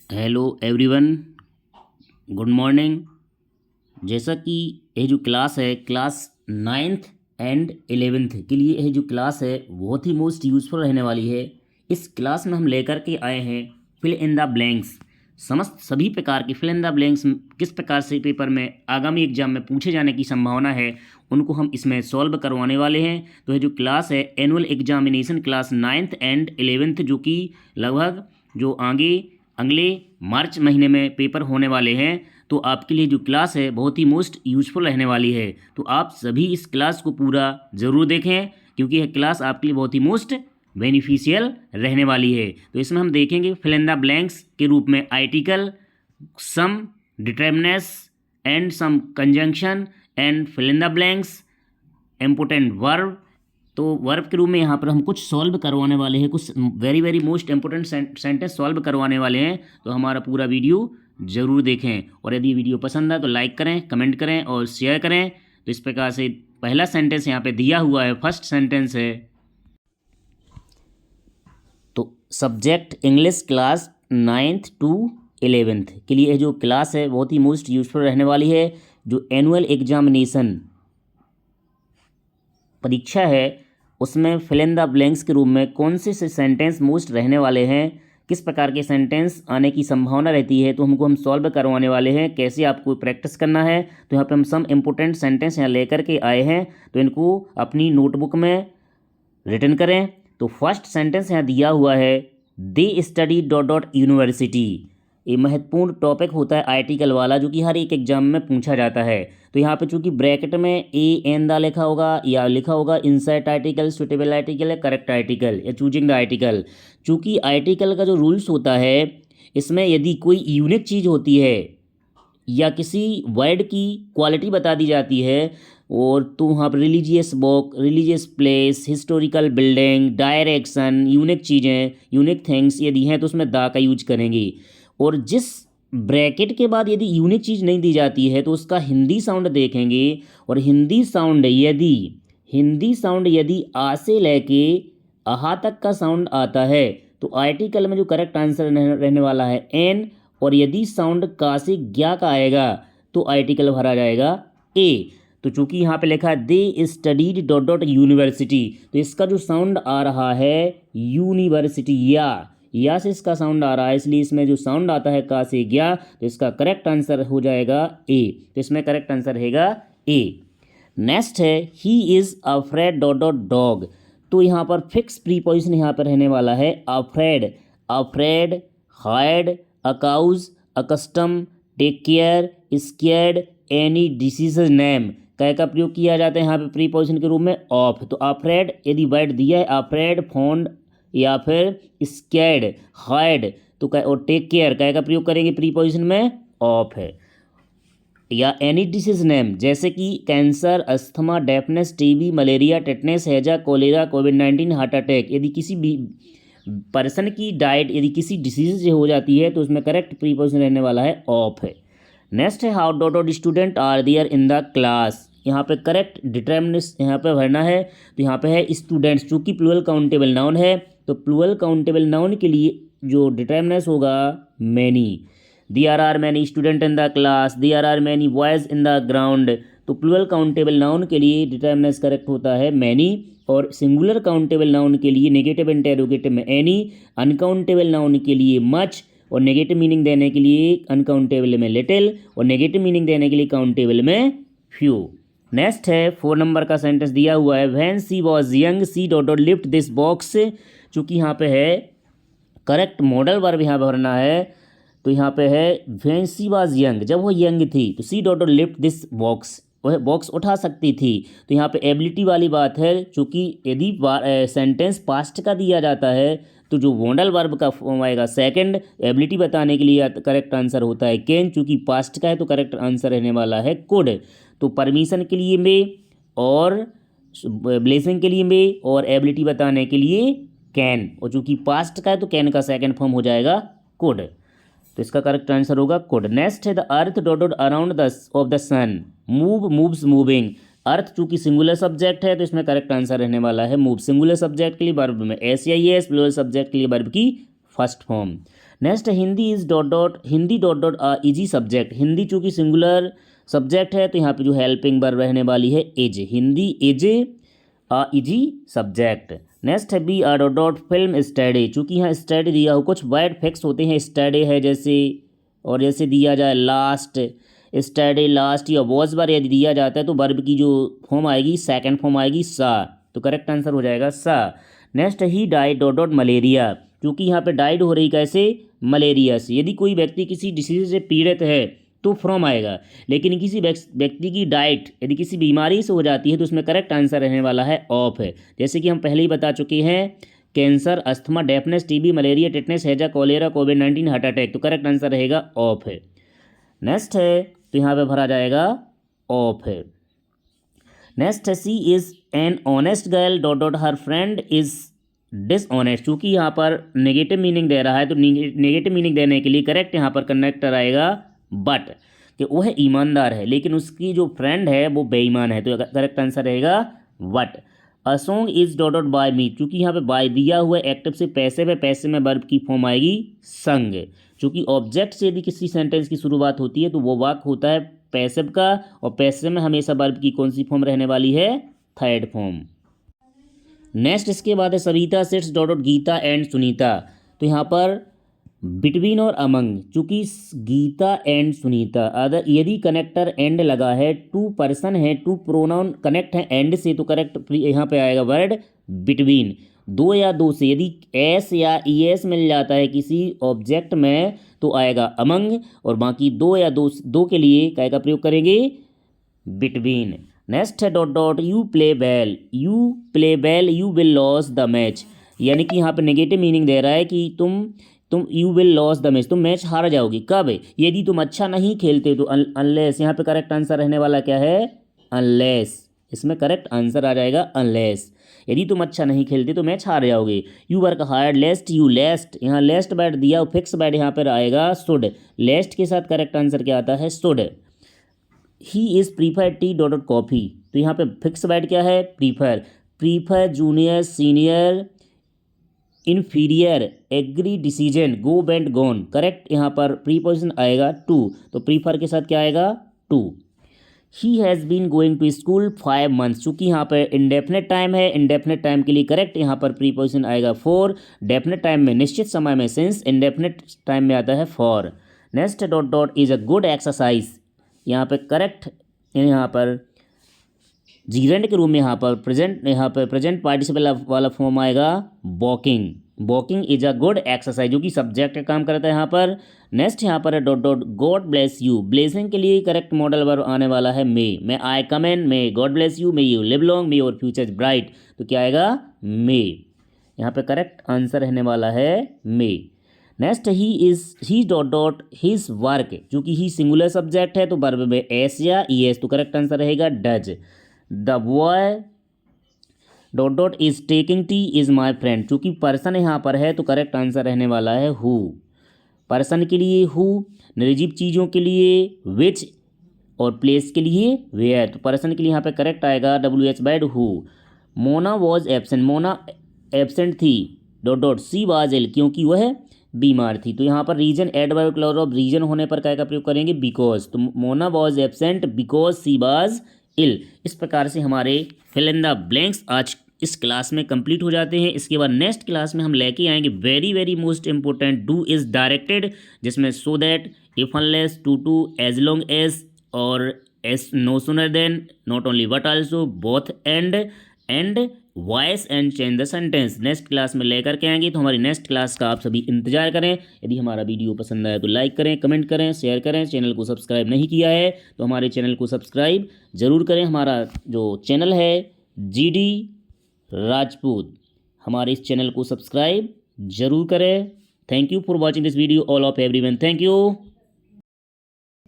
Hello everyone, good morning. जैसा कि ये जो क्लास है क्लास नाइन्थ एंड 11th के लिए ये जो क्लास है बहुत ही मोस्ट यूज़फुल रहने वाली है। इस क्लास में हम लेकर के आए हैं फिल इन द ब्लैंक्स। समस्त सभी प्रकार के फिल इन द ब्लैंक्स किस प्रकार से पेपर में आगामी एग्जाम में पूछे जाने की संभावना है उनको हम इसमें सॉल्व करवाने वाले हैं। तो ये जो क्लास है annual examination class ninth and 11th जो कि लगभग जो आगे अगले मार्च महीने में पेपर होने वाले हैं, तो आपके लिए जो क्लास है बहुत ही मोस्ट यूज़फुल रहने वाली है। तो आप सभी इस क्लास को पूरा ज़रूर देखें क्योंकि यह क्लास आपके लिए बहुत ही मोस्ट बेनिफिशियल रहने वाली है। तो इसमें हम देखेंगे फिल इन द ब्लैंक्स के रूप में article, some determinants and some conjunction and fill in the blanks, important verb. तो वर्ब के रूप में यहाँ पर हम कुछ सॉल्व करवाने वाले हैं, कुछ very very most important sentence solve करवाने वाले हैं। तो हमारा पूरा वीडियो ज़रूर देखें और यदि वीडियो पसंद आए तो लाइक करें, कमेंट करें और शेयर करें। तो इस प्रकार से पहला सेंटेंस यहाँ पे दिया हुआ है, फर्स्ट सेंटेंस है। तो subject English class 9th to 11th के लिए जो क्लास है बहुत ही मोस्ट यूजफुल रहने वाली है। जो एनुअल एग्जामिनेशन परीक्षा है उसमें फिल इन द ब्लैंक्स के रूप में कौन से सेंटेंस मोस्ट रहने वाले हैं, किस प्रकार के सेंटेंस आने की संभावना रहती है, तो हम सॉल्व करवाने वाले हैं। कैसे आपको प्रैक्टिस करना है, तो यहाँ पे हम सम इम्पोर्टेंट सेंटेंस यहाँ लेकर के आए हैं, तो इनको अपनी नोटबुक में रिटन करें। तो फर्स्ट सेंटेंस यहाँ दिया हुआ है, they study dot dot university. ये महत्वपूर्ण टॉपिक होता है आर्टिकल वाला जो कि हर एक एग्जाम में पूछा जाता है। तो यहाँ पे चूंकि ब्रैकेट में ए एन दा लिखा होगा या लिखा होगा इंसर्ट आर्टिकल, सुटेबल आर्टिकल या करेक्ट आर्टिकल या चूजिंग द आर्टिकल। चूंकि आर्टिकल का जो रूल्स होता है इसमें यदि कोई यूनिक चीज़ होती है या किसी वर्ड की क्वालिटी बता दी जाती है और तो वहाँ पर religious book, religious place, historical building, direction, unique चीज़ें, यूनिक थिंग्स यदि हैं तो उसमें दा का यूज करेंगे। और जिस ब्रैकेट के बाद यदि यूनिक चीज़ नहीं दी जाती है तो उसका हिंदी साउंड देखेंगे। और हिंदी साउंड यदि आ से लेके आहा तक का साउंड आता है तो आर्टिकल में जो करेक्ट आंसर रहने वाला है एन। और यदि साउंड का से ज्ञा का आएगा तो आर्टिकल भरा जाएगा ए। तो चूंकि यहाँ पे लिखा है दे स्टडीड डॉट डॉट यूनिवर्सिटी, तो इसका जो साउंड आ रहा है यूनिवर्सिटी या से इसका साउंड आ रहा है, इसलिए इसमें जो साउंड आता है का से गया तो इसका करेक्ट आंसर हो जाएगा ए। तो इसमें करेक्ट आंसर रहेगा ए। नेक्स्ट है he is afraid dot dot dog. तो यहाँ पर फिक्स प्रीपोजिशन यहाँ पर रहने वाला है afraid, afraid, hired, accuse, accustom, take care, scared, any disease name कै का प्रयोग किया जाता है यहाँ पे प्रीपोजिशन के रूप में ऑफ। तो अफ्रेड यदि वर्ड दिया है अफ्रेड, फॉन्ड या फिर स्कैर्ड, हाइड, तो और टेक केयर कै का प्रयोग करेंगे प्रीपोजिशन में ऑफ है। या एनी डिसीज नेम जैसे कि cancer, asthma, deafness, TB, malaria, tetanus, हैजा, कोलेरा, कोविड-19, हार्ट अटैक, यदि किसी भी पर्सन की डाइट यदि किसी डिसीज से हो जाती है तो उसमें करेक्ट प्रीपोजिशन रहने वाला है ऑफ है। नेक्स्ट है how dot dot student are there in the class. यहाँ पे करेक्ट डिटर्मिनेंट्स यहाँ पे भरना है। तो यहाँ पे है स्टूडेंट्स, चूँकि प्लूरल काउंटेबल नाउन है तो प्लूरल काउंटेबल नाउन के लिए जो डिटर्मिनेंट्स होगा many. There are many student in the class, there are many boys in the ground. तो प्लूरल काउंटेबल नाउन के लिए डिटर्मिनेंट्स करेक्ट होता है मैनी। और सिंगुलर काउंटेबल नाउन के लिए नेगेटिव इंटेरोगेटिव में एनी, अनकाउंटेबल नाउन के लिए मच और नेगेटिव मीनिंग देने के लिए अनकाउंटेबल में लिटिल और नेगेटिव मीनिंग देने के लिए काउंटेबल में फ्यू। नेक्स्ट है 4 नंबर का सेंटेंस दिया हुआ है when she was young she dot dot lift this box. चूँकि यहाँ पे है करेक्ट मॉडल वर्ब यहाँ भरना है। तो यहाँ पे है व्हेन सी वॉज यंग, जब वो यंग थी तो she dot dot lift this box, वह बॉक्स उठा सकती थी। तो यहाँ पे एबिलिटी वाली बात है, चूँकि यदि सेंटेंस पास्ट का दिया जाता है तो जो मॉडल वर्ब का फॉर्म आएगा सेकंड, एबिलिटी बताने के लिए करेक्ट आंसर होता है कैन, चूँकि पास्ट का है तो करेक्ट आंसर रहने वाला है कुड। तो परमिशन के लिए में और ब्लेसिंग के लिए में और एबिलिटी बताने के लिए कैन, और चूँकि पास्ट का है तो कैन का सेकंड फॉर्म हो जाएगा कुड। तो इसका करेक्ट आंसर होगा कुड। नेक्स्ट है the earth dot dot around the of the sun move moves moving. Earth चूँकि सिंगुलर सब्जेक्ट है तो इसमें करेक्ट आंसर रहने वाला है मूव। सिंगुलर सब्जेक्ट के लिए वर्ब में एस या एस, प्लूरल सब्जेक्ट के लिए वर्ब की first form. Next Hindi is dot dot Hindi dot dot easy subject. Hindi चूँकि सिंगुलर सब्जेक्ट है तो यहाँ पे जो हेल्पिंग वर्ब रहने वाली है is. Hindi is easy subject. Next है B dot dot film study. चूँकि यहाँ स्टडी दिया हो, कुछ वर्ड फिक्स होते हैं, स्टडी है जैसे, और जैसे दिया जाए लास्ट, स्टडी लास्ट, या वॉज बार यदि दिया जाता है तो वर्ब की जो फॉर्म आएगी सेकंड फॉर्म आएगी सा, तो करेक्ट आंसर हो जाएगा सा। Next he died dot dot malaria. क्योंकि यहाँ पे डाइड हो रही कैसे, मलेरिया से। यदि कोई व्यक्ति किसी डिसीज से पीड़ित है तो फ्रॉम आएगा, लेकिन किसी व्यक्ति की डाइट यदि किसी बीमारी से हो जाती है तो उसमें करेक्ट आंसर रहने वाला है ऑफ है। जैसे कि हम पहले ही बता चुके हैं, cancer, asthma, deafness, TB, malaria, tetanus, हैजा, कॉलेरा, कोविड-19, हार्ट अटैक, तो करेक्ट आंसर रहेगा ऑफ है। नेक्स्ट है तो यहाँ पे भरा जाएगा ऑफ है। नेक्स्ट है she is an honest girl dot dot her friend is dishonest. चूँकि यहाँ पर नेगेटिव मीनिंग दे रहा है तो नेगेटिव मीनिंग देने के लिए करेक्ट यहाँ पर कनेक्टर आएगा बट, कि वह ईमानदार है लेकिन उसकी जो फ्रेंड है वो बेईमान है, तो करेक्ट आंसर रहेगा वट। A song is dot dot by me. चूँकि यहाँ पे बाय दिया हुआ एक्टिव से पैसे में वर्ब की फॉर्म आएगी संग। चूँकि ऑब्जेक्ट से यदि किसी सेंटेंस की शुरुआत होती है तो वो वाक्य होता है पैसिव का, और पैसिव में हमेशा वर्ब की कौन सी फॉर्म रहने वाली है, थर्ड फॉर्म। नेक्स्ट इसके बाद है Savita sits dot dot Gita and Sunita. तो यहाँ पर बिटवीन और अमंग, चूँकि गीता एंड सुनीता, अदर यदि कनेक्टर एंड लगा है, टू पर्सन है, टू प्रोनाउन कनेक्ट है एंड से, तो करेक्ट यहाँ पे आएगा वर्ड बिटवीन। दो या दो से यदि एस या ई एस मिल जाता है किसी ऑब्जेक्ट में तो आएगा अमंग, और बाकी दो या दो के लिए क्या का प्रयोग करेंगे, बिटवीन। नेक्स्ट है dot dot U play well you will loss the match. यानी कि यहाँ पे नेगेटिव मीनिंग दे रहा है कि तुम you will loss the match, तुम मैच हार जाओगी। कब, यदि तुम अच्छा नहीं खेलते तो अनलेस। यहाँ पे करेक्ट आंसर रहने वाला क्या है, अनलेस। इसमें करेक्ट आंसर आ जाएगा अनलेस। यदि तुम अच्छा नहीं खेलते तो मैच हार जाओगे। You work hard lest you lest, यहाँ लेस्ट बैड दिया, फिक्स बैड यहाँ पर आएगा शुड। लेस्ट के साथ करेक्ट आंसर क्या आता है, should. He is prefer tea dot dot coffee. तो यहाँ पे फिक्स बैड क्या है, prefer junior senior inferior agree decision go went gone. Correct यहाँ पर प्रीपोजिशन आएगा टू, तो प्रीफर के साथ क्या आएगा, to. He has been going to school 5 months. चूँकि यहाँ पर इंडेफिनेट टाइम है, इंडेफिनेट टाइम के लिए करेक्ट यहाँ पर प्रीपोजिशन आएगा फॉर। डेफिनेट टाइम में निश्चित समय में सिंस, इंडेफिनेट टाइम में आता है for. Next dot dot is a good exercise. यहाँ पर करेक्ट, यहाँ पर जीरेंड के रूम में यहाँ पर प्रेजेंट पार्टिसिपल वाला फॉर्म आएगा walking is a good exercise, जो कि सब्जेक्ट का काम करता है यहाँ पर। नेक्स्ट यहाँ पर है dot dot God bless you. Blessing के लिए करेक्ट मॉडल वर्ब आने वाला है may I come in, may God bless you, may you live long, may your future bright, तो क्या आएगा मे। यहाँ पे करेक्ट आंसर रहने वाला है मे। नेक्स्ट ही डॉट डॉट हिज वर्क। चूँकि ही सिंगुलर सब्जेक्ट है तो वर्ब में एस या ई एस, तो करेक्ट आंसर रहेगा does. The boy dot dot is taking tea is my friend. चूँकि पर्सन यहाँ पर है तो करेक्ट आंसर रहने वाला है हु। पर्सन के लिए हु, निर्जीव चीज़ों के लिए विच, और प्लेस के लिए वेयर। तो पर्सन के लिए यहाँ पे करेक्ट आएगा WH who. Mona was absent, Mona absent थी dot dot she was ill, क्योंकि वह बीमार थी। तो यहाँ पर reason adverb clause of reason होने पर क्या का प्रयोग करेंगे, बिकॉज। तो Mona was absent because she was ill. इस प्रकार से हमारे फिल इन द ब्लैंक्स आज इस क्लास में कंप्लीट हो जाते हैं। इसके बाद नेक्स्ट क्लास में हम लेके आएंगे very most important do is directed, जिसमें so that, if unless, to as long as, और as no sooner than, not only but also, both and voice and change the sentence. Next class में लेकर के आएंगे, तो हमारी next class का आप सभी इंतजार करें। यदि हमारा वीडियो पसंद आया तो लाइक करें, कमेंट करें, शेयर करें। चैनल को सब्सक्राइब नहीं किया है तो हमारे चैनल को सब्सक्राइब जरूर करें। हमारा जो चैनल है GD राजपूत, हमारे इस चैनल को सब्सक्राइब जरूर करें। Thank you for watching this video all of everyone. Thank you.